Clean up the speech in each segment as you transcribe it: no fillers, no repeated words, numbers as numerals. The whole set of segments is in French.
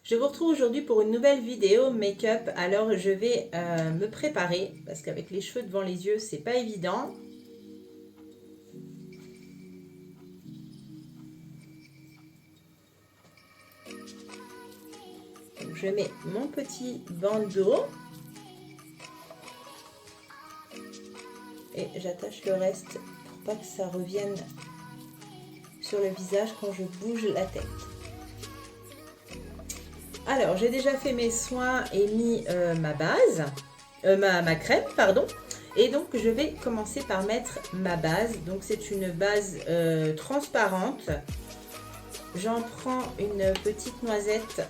Je vous retrouve aujourd'hui pour une nouvelle vidéo make-up. Alors je vais me préparer parce qu'avec les cheveux devant les yeux c'est pas évident. Donc, je mets mon petit bandeau et j'attache le reste pour pas que ça revienne sur le visage quand je bouge la tête. Alors j'ai déjà fait mes soins et mis ma base, ma crème pardon. Et donc je vais commencer par mettre ma base. Donc c'est une base transparente. J'en prends une petite noisette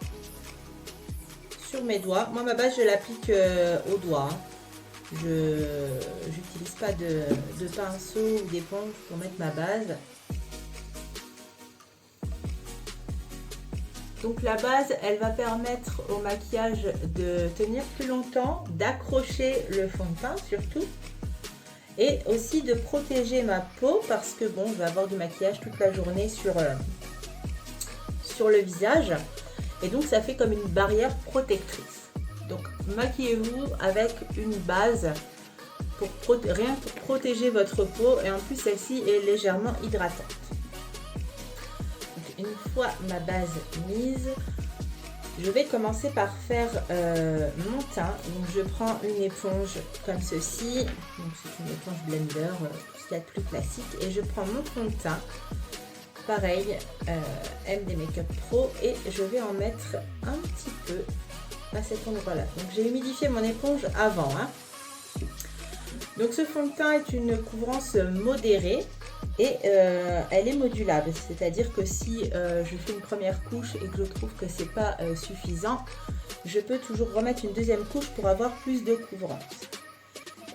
sur mes doigts. Moi ma base je l'applique au doigt. Je n'utilise pas de pinceau ou d'éponge pour mettre ma base. Donc la base, elle va permettre au maquillage de tenir plus longtemps, d'accrocher le fond de teint surtout, et aussi de protéger ma peau parce que bon, je vais avoir du maquillage toute la journée sur le visage, et donc ça fait comme une barrière protectrice. Donc maquillez-vous avec une base pour rien que protéger votre peau, et en plus celle-ci est légèrement hydratante. Une fois ma base mise, je vais commencer par faire mon teint. Donc je prends une éponge comme ceci, donc c'est une éponge blender, tout ce qu'il y a de plus classique, et je prends mon fond de teint, pareil, MD Makeup Pro, et je vais en mettre un petit peu à cet endroit-là. Donc j'ai humidifié mon éponge avant. Donc ce fond de teint est une couvrance modérée. Et elle est modulable, c'est-à-dire que si je fais une première couche et que je trouve que c'est pas suffisant, je peux toujours remettre une deuxième couche pour avoir plus de couvrance.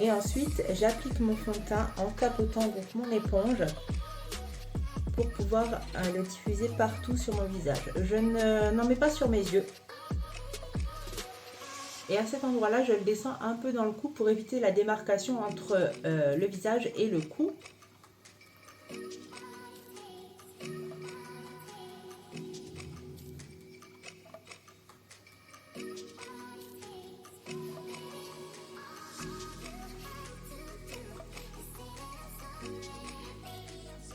Et ensuite, j'applique mon fond de teint en tapotant donc mon éponge pour pouvoir le diffuser partout sur mon visage. Je n'en mets pas sur mes yeux. Et à cet endroit-là, je le descends un peu dans le cou pour éviter la démarcation entre le visage et le cou.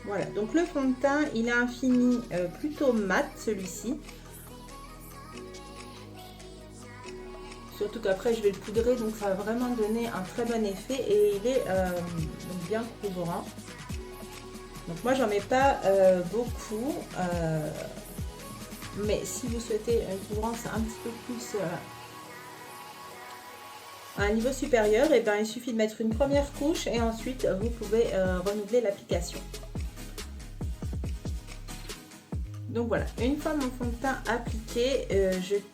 Voilà, donc le fond de teint, il a un fini plutôt mat, celui-ci. Surtout qu'après, je vais le poudrer, donc ça va vraiment donner un très bon effet et il est bien couvrant. Donc moi, j'en mets pas beaucoup, mais si vous souhaitez une couvrance un petit peu plus à un niveau supérieur, et bien il suffit de mettre une première couche et ensuite vous pouvez renouveler l'application. Donc voilà, une fois mon fond de teint appliqué,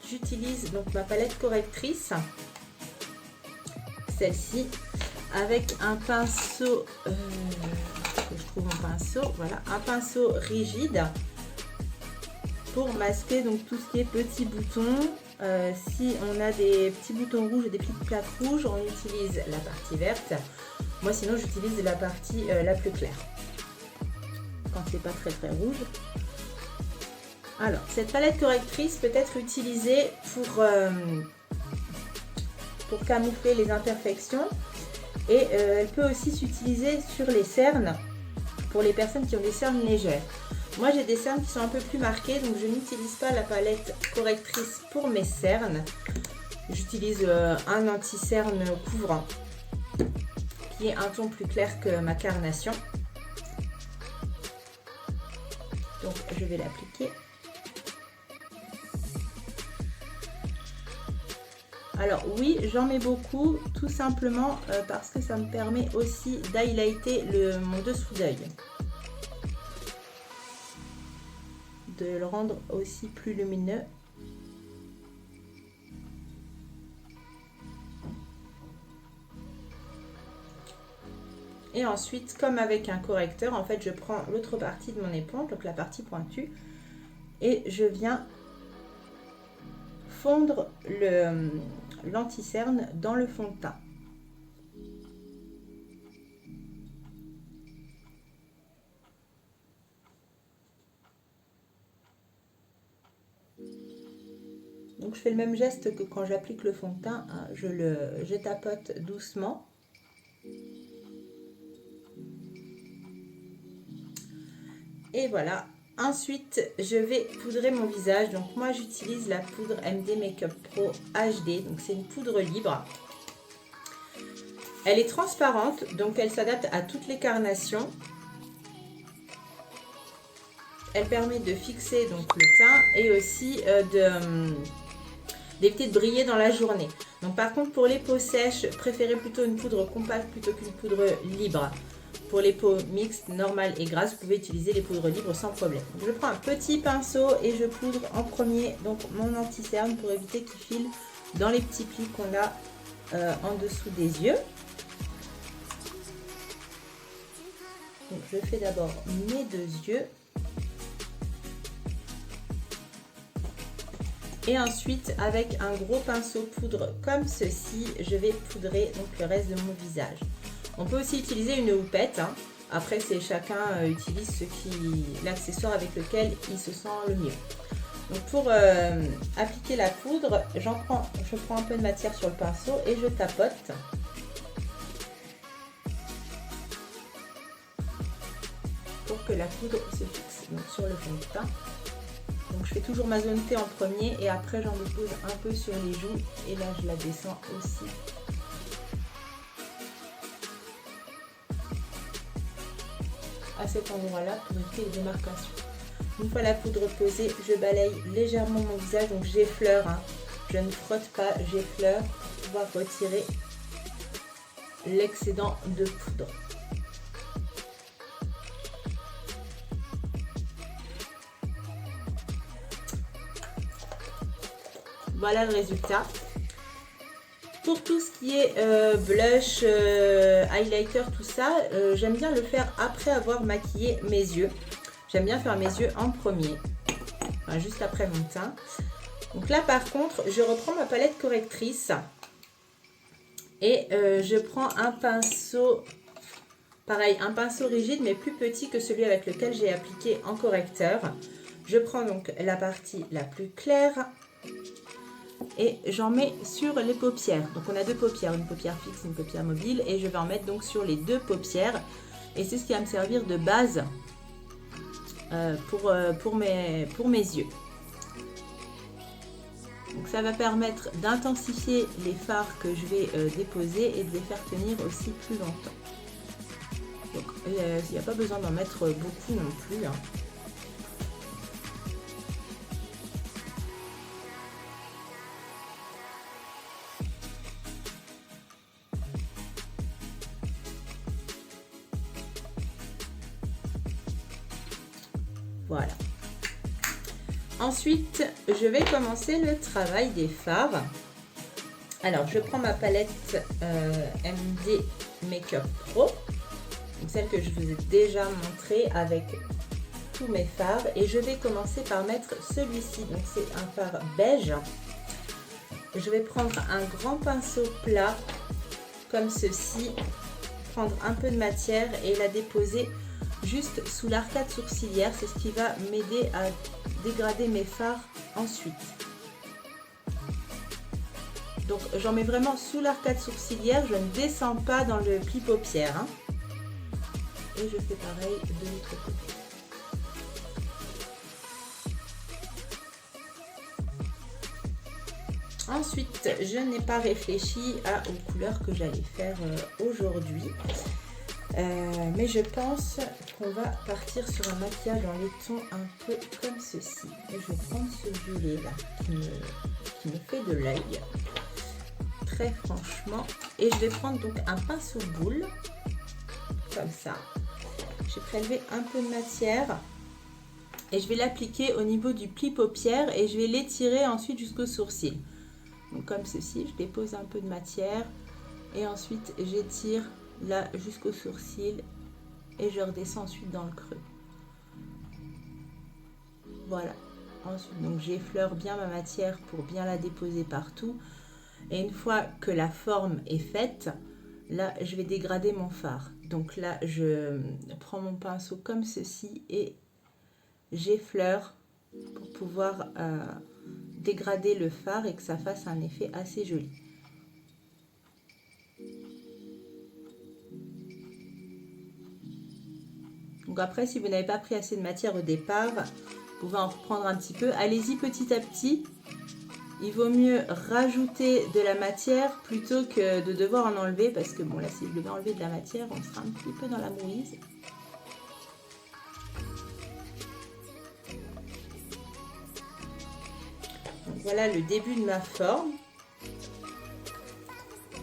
j'utilise donc ma palette correctrice, celle-ci, avec un pinceau, que je trouve un pinceau, voilà, un pinceau rigide pour masquer donc tout ce qui est petits boutons. Si on a des petits boutons rouges et des petites plaques rouges, on utilise la partie verte. Moi sinon j'utilise la partie la plus claire, quand c'est pas très rouge. Alors, cette palette correctrice peut être utilisée pour camoufler les imperfections, et elle peut aussi s'utiliser sur les cernes pour les personnes qui ont des cernes légères. Moi, j'ai des cernes qui sont un peu plus marquées, donc je n'utilise pas la palette correctrice pour mes cernes. J'utilise un anti-cerne couvrant qui est un ton plus clair que ma carnation. Donc, je vais l'appliquer. Alors oui, j'en mets beaucoup, tout simplement parce que ça me permet aussi d'highlighter mon dessous d'œil. De le rendre aussi plus lumineux. Et ensuite, comme avec un correcteur, en fait, je prends l'autre partie de mon éponge, donc la partie pointue, et je viens fondre l'anti-cerne dans le fond de teint. Donc je fais le même geste que quand j'applique le fond de teint, hein, je tapote doucement. Et voilà. Ensuite, je vais poudrer mon visage. Donc moi, j'utilise la poudre MD Makeup Pro HD. Donc c'est une poudre libre. Elle est transparente, donc elle s'adapte à toutes les carnations. Elle permet de fixer donc le teint et aussi d'éviter de briller dans la journée. Donc par contre, pour les peaux sèches, préférez plutôt une poudre compacte plutôt qu'une poudre libre. Pour les peaux mixtes, normales et grasses, vous pouvez utiliser les poudres libres sans problème. Donc, je prends un petit pinceau et je poudre en premier donc mon anti-cerne pour éviter qu'il file dans les petits plis qu'on a en dessous des yeux. Donc, je fais d'abord mes deux yeux. Et ensuite, avec un gros pinceau poudre comme ceci, je vais poudrer donc le reste de mon visage. On peut aussi utiliser une houppette. Hein. Après, c'est chacun utilise l'accessoire avec lequel il se sent le mieux. Donc pour appliquer la poudre, je prends un peu de matière sur le pinceau et je tapote. Pour que la poudre se fixe donc, sur le fond de teint. Donc je fais toujours ma zone T en premier et après j'en dépose un peu sur les joues et là je la descends aussi. À cet endroit-là pour éviter les démarcations. Une fois la poudre posée, je balaye légèrement mon visage, donc j'effleure, hein. Je ne frotte pas, j'effleure pour pouvoir retirer l'excédent de poudre. Voilà le résultat. Pour tout ce qui est blush, highlighter, tout ça, j'aime bien le faire après avoir maquillé mes yeux. J'aime bien faire mes yeux en premier, enfin, juste après mon teint. Donc là par contre, je reprends ma palette correctrice et je prends un pinceau, pareil, un pinceau rigide mais plus petit que celui avec lequel j'ai appliqué en correcteur. Je prends donc la partie la plus claire et j'en mets sur les paupières. Donc on a deux paupières, une paupière fixe, une paupière mobile et je vais en mettre donc sur les deux paupières et c'est ce qui va me servir de base pour mes yeux. Donc ça va permettre d'intensifier les fards que je vais déposer et de les faire tenir aussi plus longtemps. Donc il n'y a pas besoin d'en mettre beaucoup non plus, hein. Voilà. Ensuite, je vais commencer le travail des fards. Alors, je prends ma palette MD Makeup Pro, donc celle que je vous ai déjà montrée avec tous mes fards. Et je vais commencer par mettre celui-ci. Donc, c'est un fard beige. Je vais prendre un grand pinceau plat, comme ceci, prendre un peu de matière et la déposer juste sous l'arcade sourcilière, c'est ce qui va m'aider à dégrader mes fards ensuite. Donc j'en mets vraiment sous l'arcade sourcilière, je ne descends pas dans le pli paupière, hein. Et je fais pareil de l'autre côté. Ensuite, je n'ai pas réfléchi aux couleurs que j'allais faire aujourd'hui. Mais je pense qu'on va partir sur un maquillage dans les tons un peu comme ceci. Et je vais prendre ce violet là qui me fait de l'œil, très franchement. Et je vais prendre donc un pinceau boule, comme ça. J'ai prélevé un peu de matière et je vais l'appliquer au niveau du pli paupière et je vais l'étirer ensuite jusqu'au sourcil. Donc comme ceci, je dépose un peu de matière et ensuite j'étire là jusqu'au sourcil et je redescends ensuite dans le creux. Voilà. Ensuite, donc j'effleure bien ma matière pour bien la déposer partout. Et une fois que la forme est faite, là je vais dégrader mon fard. Donc là je prends mon pinceau comme ceci et j'effleure pour pouvoir dégrader le fard et que ça fasse un effet assez joli. Donc après, si vous n'avez pas pris assez de matière au départ, vous pouvez en reprendre un petit peu. Allez-y petit à petit. Il vaut mieux rajouter de la matière plutôt que de devoir en enlever, parce que bon là, si je devais enlever de la matière, on sera un petit peu dans la mouise. Donc voilà le début de ma forme.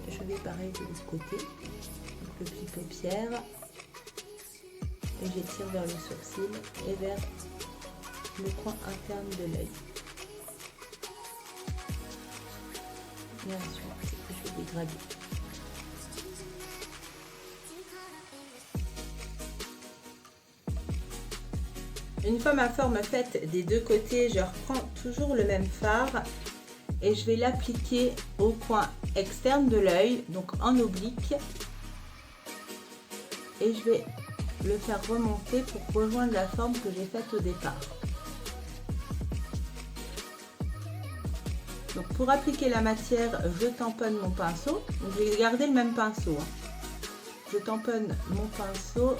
Je vais pareil de l'autre côté, donc le pli paupière, et j'étire vers le sourcil et vers le coin interne de l'œil. Et ensuite, je vais dégrader. Une fois ma forme faite des deux côtés, je reprends toujours le même fard et je vais l'appliquer au coin externe de l'œil, donc en oblique. Et je vais le faire remonter pour rejoindre la forme que j'ai faite au départ. Donc pour appliquer la matière, je tamponne mon pinceau. Donc je vais garder le même pinceau. Je tamponne mon pinceau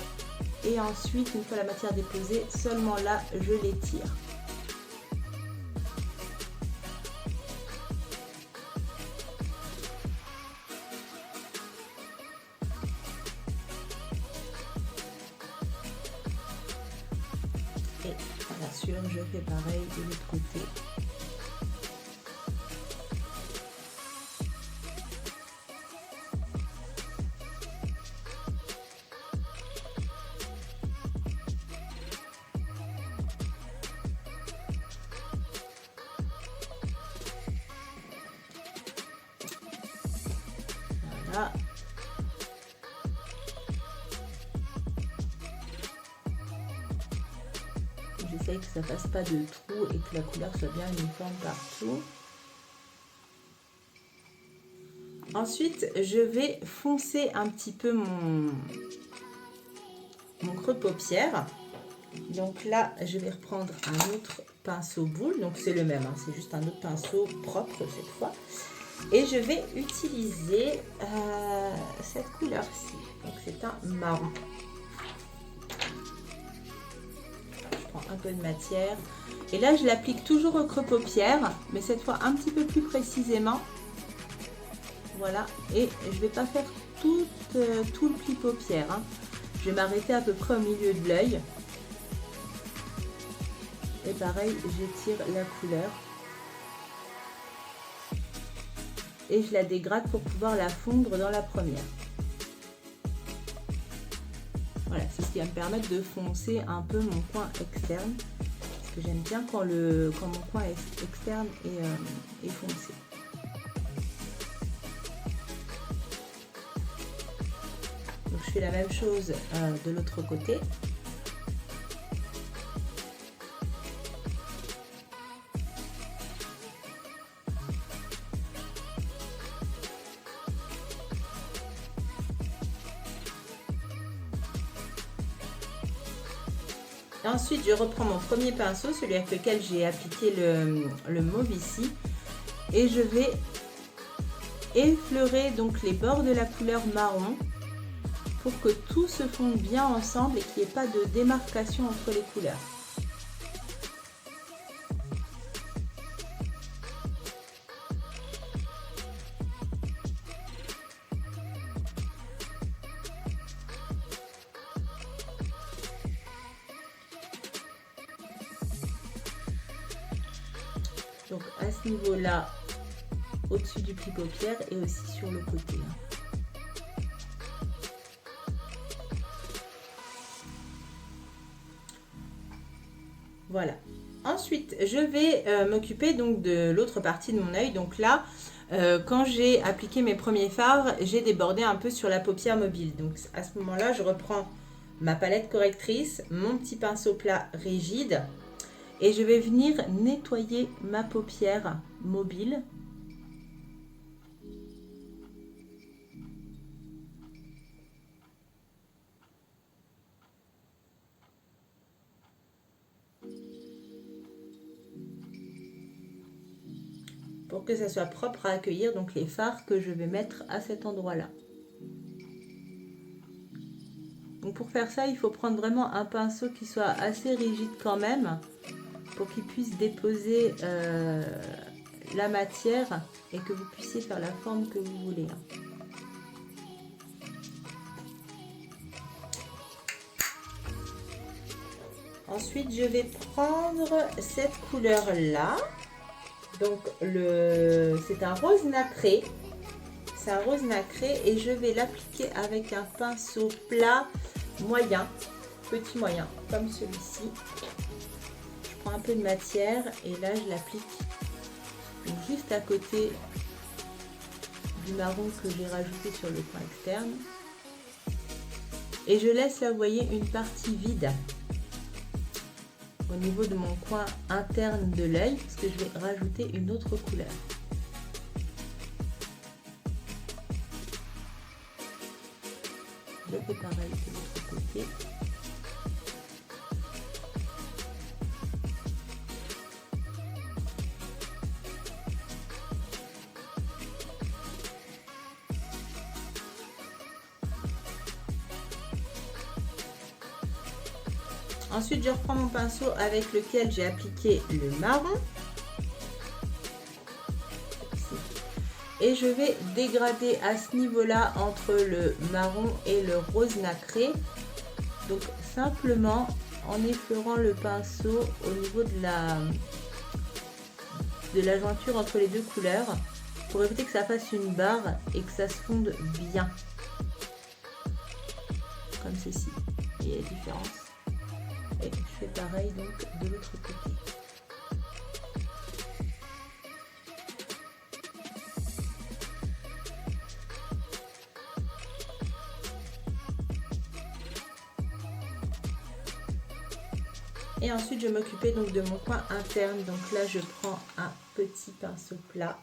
et ensuite, une fois la matière déposée, seulement là, je l'étire. Et bien sûr, je fais pareil de l'autre côté. Voilà. J'essaye que ça fasse pas de trous et que la couleur soit bien uniforme partout. Ensuite, je vais foncer un petit peu mon creux paupière. Donc là, je vais reprendre un autre pinceau boule. Donc c'est le même, hein, c'est juste un autre pinceau propre cette fois. Et je vais utiliser cette couleur-ci. Donc c'est un marron. Je prends un peu de matière. Et là, je l'applique toujours au creux paupière, mais cette fois un petit peu plus précisément. Voilà. Et je ne vais pas faire tout le pli paupière. Hein. Je vais m'arrêter à peu près au milieu de l'œil. Et pareil, j'étire la couleur. Et je la dégrade pour pouvoir la fondre dans la première. Voilà, c'est ce qui va me permettre de foncer un peu mon coin externe. Parce que j'aime bien quand mon coin externe est foncé. Donc je fais la même chose de l'autre côté. Et ensuite, je reprends mon premier pinceau, celui avec lequel j'ai appliqué le mauve ici. Et je vais effleurer donc les bords de la couleur marron pour que tout se fonde bien ensemble et qu'il n'y ait pas de démarcation entre les couleurs. Donc à ce niveau-là, au-dessus du pli paupière et aussi sur le côté. Voilà. Ensuite, je vais m'occuper donc de l'autre partie de mon œil. Donc là, quand j'ai appliqué mes premiers fards, j'ai débordé un peu sur la paupière mobile. Donc à ce moment-là, je reprends ma palette correctrice, mon petit pinceau plat rigide. Et je vais venir nettoyer ma paupière mobile. pour que ça soit propre à accueillir donc les fards que je vais mettre à cet endroit-là. Donc pour faire ça, il faut prendre vraiment un pinceau qui soit assez rigide quand même pour qu'il puisse déposer la matière et que vous puissiez faire la forme que vous voulez. Ensuite, je vais prendre cette couleur-là. Donc, c'est un rose nacré. C'est un rose nacré et je vais l'appliquer avec un pinceau plat moyen, petit moyen, comme celui-ci. Je prends un peu de matière et là, je l'applique juste à côté du marron que j'ai rajouté sur le coin externe. Et je laisse là, vous voyez, une partie vide au niveau de mon coin interne de l'œil parce que je vais rajouter une autre couleur. Je fais pareil de l'autre côté. Ensuite, je reprends mon pinceau avec lequel j'ai appliqué le marron. Et je vais dégrader à ce niveau-là entre le marron et le rose nacré. Donc simplement en effleurant le pinceau au niveau de la jointure entre les deux couleurs pour éviter que ça fasse une barre et que ça se fonde bien. Comme ceci. Il y a la différence. Et je fais pareil donc de l'autre côté. Et ensuite je m'occupais donc de mon coin interne. Donc là je prends un petit pinceau plat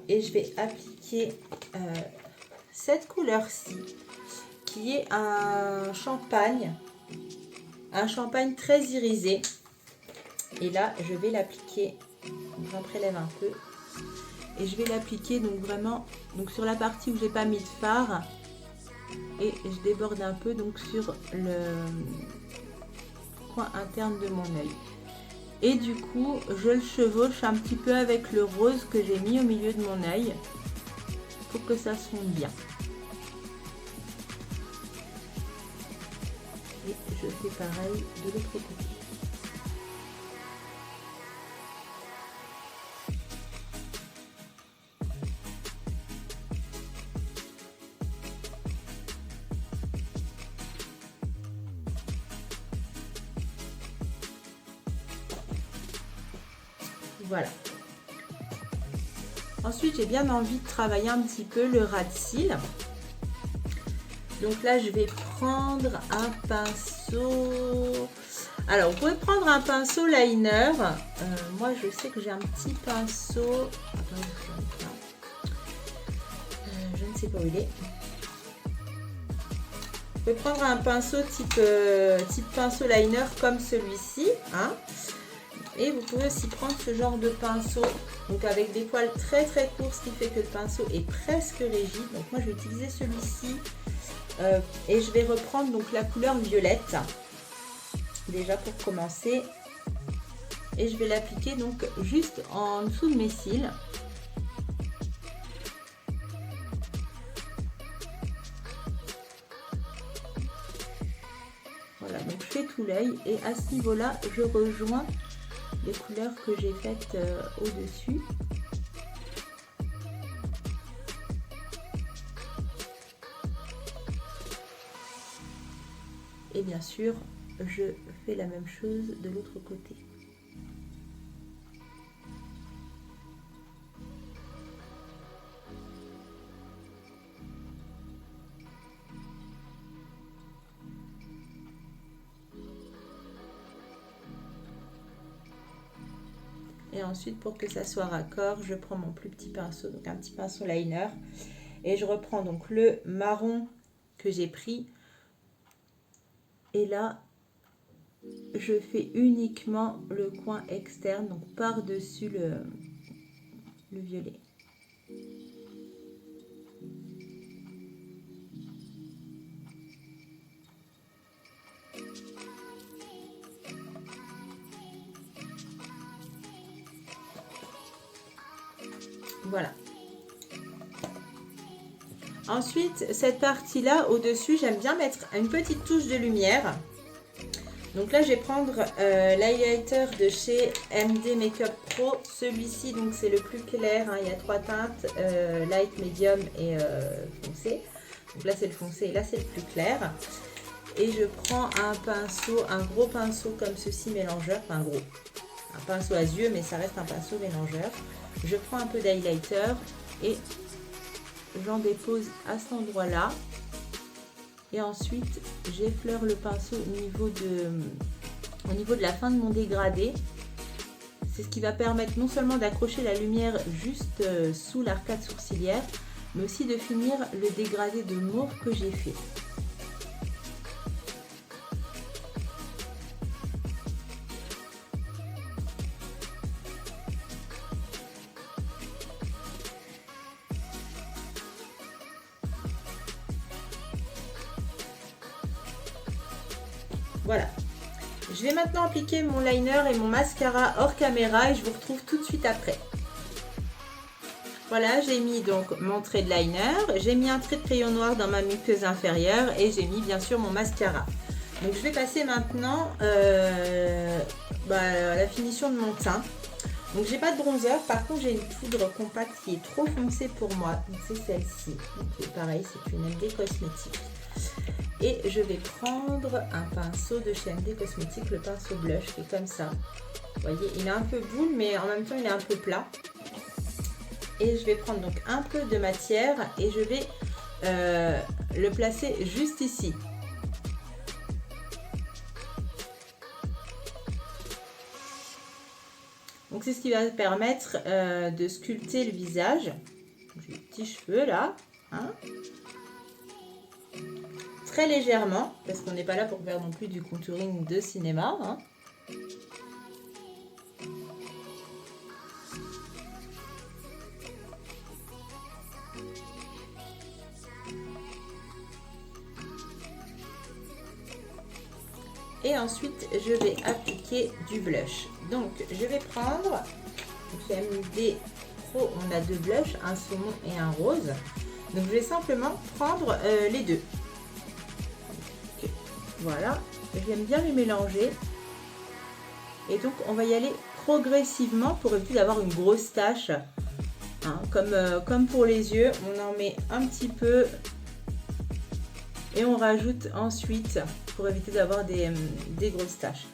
et je vais appliquer cette couleur-ci qui est un champagne très irisé. Et là je vais l'appliquer, j'en prélève un peu et je vais l'appliquer donc vraiment donc sur la partie où j'ai pas mis de fard et je déborde un peu donc sur le coin interne de mon œil. Et du coup je le chevauche un petit peu avec le rose que j'ai mis au milieu de mon œil pour que ça se fonde bien. Et je fais pareil de l'autre côté. Voilà. Ensuite, j'ai bien envie de travailler un petit peu le ras de cils. Donc là, je vais prendre un pinceau. Alors, vous pouvez prendre un pinceau liner. Moi, je sais que j'ai un petit pinceau. Je ne sais pas où il est. Vous pouvez prendre un pinceau type pinceau liner comme celui-ci. Hein. Et vous pouvez aussi prendre ce genre de pinceau, donc avec des poils très très courts, ce qui fait que le pinceau est presque rigide. Donc moi je vais utiliser celui-ci et je vais reprendre donc la couleur violette, déjà pour commencer. Et je vais l'appliquer donc juste en dessous de mes cils. Voilà, donc je fais tout l'œil et à ce niveau-là, je rejoins les couleurs que j'ai faites au-dessus. Et bien sûr, je fais la même chose de l'autre côté. Et ensuite, pour que ça soit raccord, je prends mon plus petit pinceau, donc un petit pinceau liner. Et je reprends donc le marron que j'ai pris. Et là, je fais uniquement le coin externe, donc par-dessus le violet. Voilà. Ensuite, cette partie-là, au-dessus, j'aime bien mettre une petite touche de lumière. Donc là, je vais prendre l'highlighter de chez MD Makeup Pro. Celui-ci, donc c'est le plus clair. Hein. Il y a 3 teintes, light, medium et foncé. Donc là, c'est le foncé et là, c'est le plus clair. Et je prends un pinceau, un gros pinceau comme ceci, mélangeur. Enfin, gros. Un pinceau à yeux, mais ça reste un pinceau mélangeur. Je prends un peu d'highlighter et j'en dépose à cet endroit-là. Et ensuite, j'effleure le pinceau au niveau de la fin de mon dégradé. C'est ce qui va permettre non seulement d'accrocher la lumière juste sous l'arcade sourcilière, mais aussi de finir le dégradé de mauve que j'ai fait. Voilà. Je vais maintenant appliquer mon liner et mon mascara hors caméra et je vous retrouve tout de suite après. Voilà, j'ai mis donc mon trait de liner, j'ai mis un trait de crayon noir dans ma muqueuse inférieure et j'ai mis bien sûr mon mascara. Donc je vais passer maintenant à la finition de mon teint. Donc j'ai pas de bronzer, par contre j'ai une poudre compacte qui est trop foncée pour moi. Donc c'est celle-ci. Donc pareil, c'est une MD Cosmétique. Et je vais prendre un pinceau de chez MD Cosmétique, le pinceau blush qui est comme ça. Vous voyez, il est un peu boule, mais en même temps il est un peu plat. Et je vais prendre donc un peu de matière et je vais le placer juste ici. Donc c'est ce qui va permettre de sculpter le visage. J'ai des petits cheveux là. Hein, très légèrement, parce qu'on n'est pas là pour faire non plus du contouring de cinéma. Hein. Et ensuite, je vais appliquer du blush. Donc, je vais prendre, chez MD Pro, on a 2 blushs, un saumon et un rose. Donc, je vais simplement prendre les deux. Okay. Voilà, j'aime bien les mélanger. Et donc, on va y aller progressivement pour éviter d'avoir une grosse tache. Hein, comme pour les yeux, on en met un petit peu et on rajoute ensuite pour éviter d'avoir des grosses taches.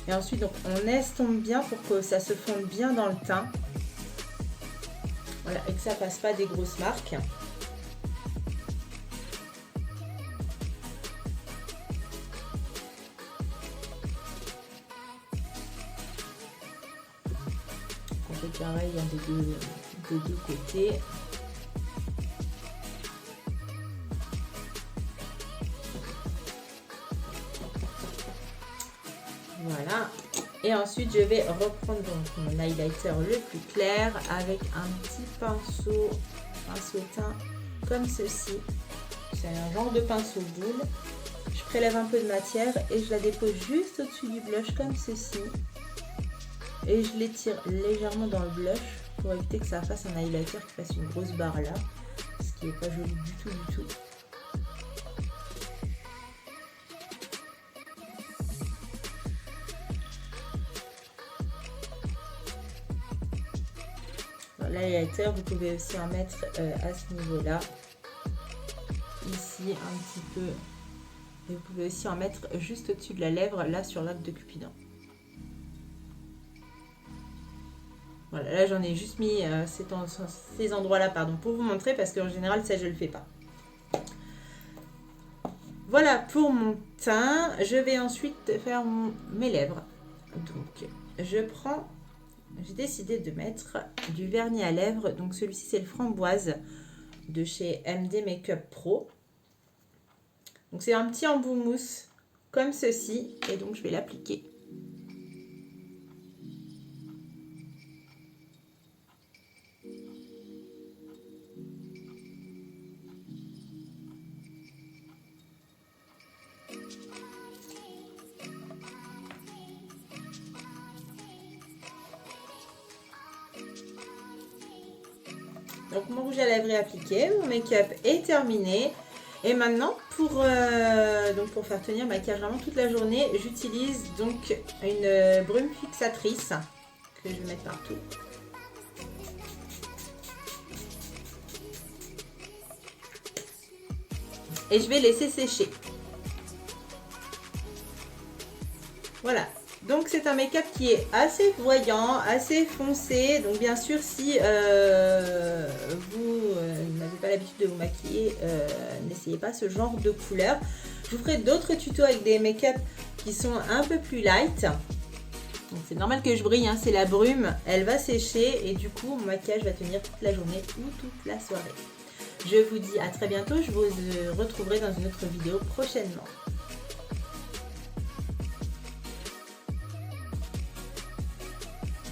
Et ensuite, donc, on estompe bien pour que ça se fonde bien dans le teint. Voilà, et que ça passe pas des grosses marques. On fait pareil des deux côtés. Voilà. Et ensuite, je vais reprendre donc mon highlighter le plus clair avec un petit pinceau teint comme ceci. C'est un genre de pinceau boule. Je prélève un peu de matière et je la dépose juste au-dessus du blush comme ceci. Et je l'étire légèrement dans le blush pour éviter que ça fasse un highlighter qui fasse une grosse barre là. Ce qui n'est pas joli du tout. L'highlighter, vous pouvez aussi en mettre à ce niveau-là, ici un petit peu, et vous pouvez aussi en mettre juste au-dessus de la lèvre, là sur l'arc de Cupidon. Voilà, là j'en ai juste mis ces endroits-là, pardon, pour vous montrer parce qu'en général ça je le fais pas. Voilà pour mon teint. Je vais ensuite faire mes lèvres. Donc j'ai décidé de mettre du vernis à lèvres. Donc celui-ci c'est le framboise de chez MD Makeup Pro. Donc c'est un petit embout mousse comme ceci et donc je vais l'appliquer. Donc mon rouge à lèvres est appliqué, mon make-up est terminé. Et maintenant, pour faire tenir le maquillage vraiment toute la journée, j'utilise donc une brume fixatrice que je vais mettre partout. Et je vais laisser sécher. Voilà. Donc c'est un make-up qui est assez voyant, assez foncé. Donc bien sûr si vous n'avez pas l'habitude de vous maquiller, n'essayez pas ce genre de couleur. Je vous ferai d'autres tutos avec des make-up qui sont un peu plus light. Donc c'est normal que je brille, hein, c'est la brume, elle va sécher et du coup mon maquillage va tenir toute la journée ou toute la soirée. Je vous dis à très bientôt, je vous retrouverai dans une autre vidéo prochainement.